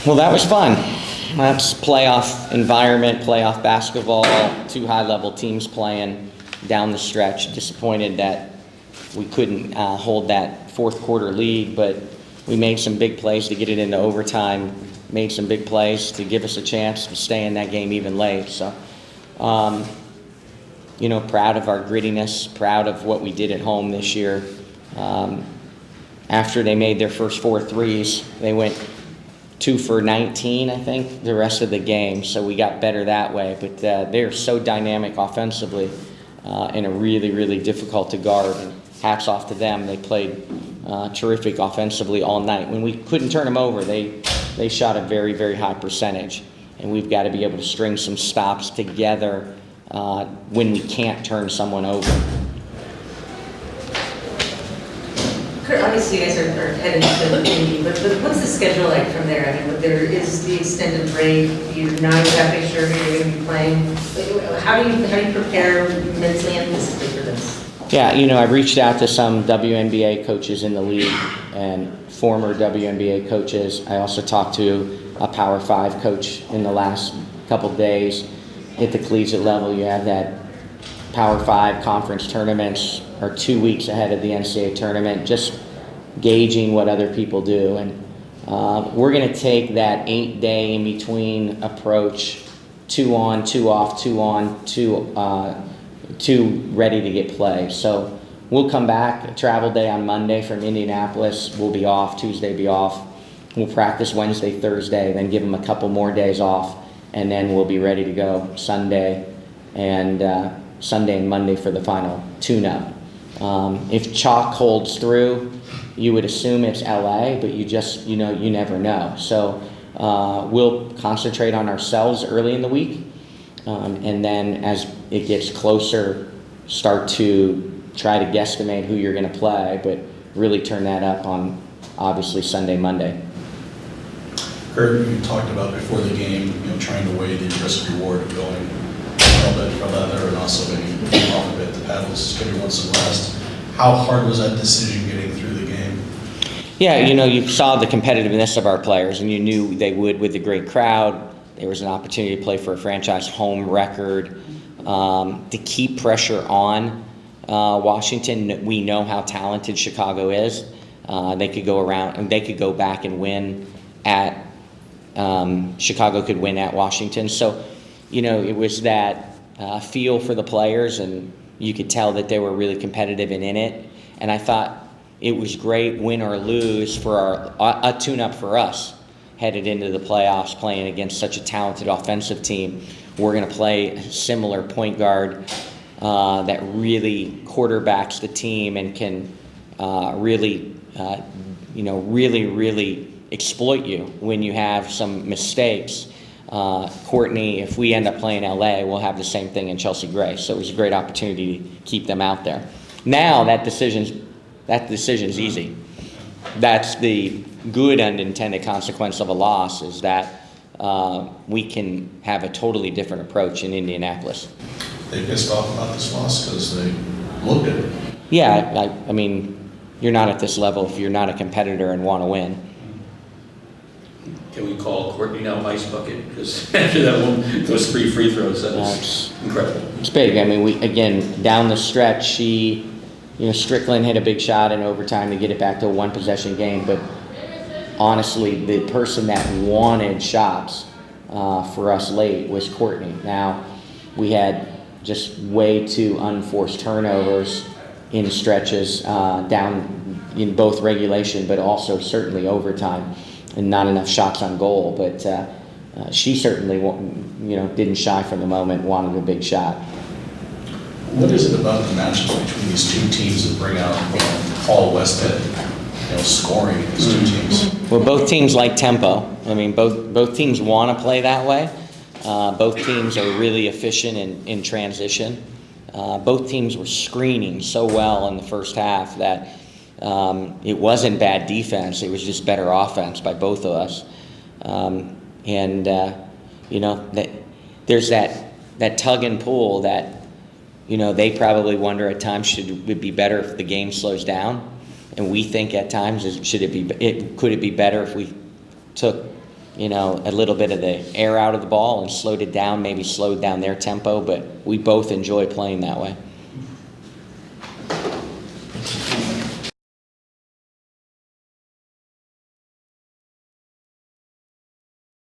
Well, that was fun. That's playoff environment, playoff basketball, two high-level teams playing down the stretch. Disappointed that we couldn't hold that fourth quarter lead, but we made some big plays to get it into overtime, made some big plays to give us a chance to stay in that game even late. So, proud of our grittiness, proud of what we did at home this year. After they made their first 4 threes, they went 2 for 19, I think, the rest of the game. So we got better that way. But they're so dynamic offensively and are really, really difficult to guard. And hats off to them. They played terrific offensively all night. When we couldn't turn them over, they shot a very, very high percentage. And we've got to be able to string some stops together when we can't turn someone over. Curt, obviously you guys are headed to the WNBA, but what's the schedule like from there? I mean, there is the extended break. You're not exactly sure who you're going to be playing. How do you prepare mentally and physically for this? Yeah, I've reached out to some WNBA coaches in the league and former WNBA coaches. I also talked to a Power 5 coach in the last couple days. At the collegiate level, you have that Power 5 conference tournaments are 2 weeks ahead of the NCAA tournament, just gauging what other people do. And we're going to take that 8-day in-between approach, 2 on, 2 off, 2 on, 2 ready to get play. So we'll come back, a travel day on Monday from Indianapolis. We'll be off, Tuesday be off. We'll practice Wednesday, Thursday, then give them a couple more days off, and then we'll be ready to go Sunday and Monday for the final tune-up. If chalk holds through, you would assume it's LA, but you never know. So we'll concentrate on ourselves early in the week, and then as it gets closer, start to try to guesstimate who you're going to play, but really turn that up on, obviously, Sunday, Monday. Curt, you talked about before the game, trying to weigh the risk-reward of going a little bit for leather and also maybe off a bit the paddles, give everyone some rest. How hard was that decision getting through the game? Yeah, you saw the competitiveness of our players, and you knew they would with the great crowd. There was an opportunity to play for a franchise home record, to keep pressure on Washington. We know how talented Chicago is. They could go around and they could go back and win at Chicago could win at Washington. So, it was that feel for the players, and you could tell that they were really competitive and in it. And I thought it was great, win or lose, for a tune-up for us headed into the playoffs, playing against such a talented offensive team. We're going to play a similar point guard that really quarterbacks the team and can really exploit you when you have some mistakes. Courtney, if we end up playing LA, we'll have the same thing in Chelsea Gray. So it was a great opportunity to keep them out there. Now that decision's easy. That's the good unintended consequence of a loss, is that we can have a totally different approach in Indianapolis. They pissed off about this loss because they looked at it. Yeah, I mean, you're not at this level if you're not a competitor and want to win. Can we call Courtney now Ice Bucket? Because after that one, those 3 free throws, that was incredible. It's big. I mean, down the stretch, Strickland hit a big shot in overtime to get it back to a 1-possession game. But honestly, the person that wanted shots for us late was Courtney. Now, we had just way too unforced turnovers in stretches down in both regulation, but also certainly overtime, and not enough shots on goal. But she certainly, didn't shy from the moment, wanted a big shot. What is it about the matchups between these two teams that bring out Paul Westhead, scoring these two teams? Well, both teams like tempo. I mean, both teams want to play that way. Both teams are really efficient in transition. Both teams were screening so well in the first half that it wasn't bad defense. It was just better offense by both of us. There's that tug and pull that, they probably wonder at times, should it be better if the game slows down? And we think at times, could it be better if we took you know, a little bit of the air out of the ball and slowed it down, maybe slowed down their tempo, but we both enjoy playing that way.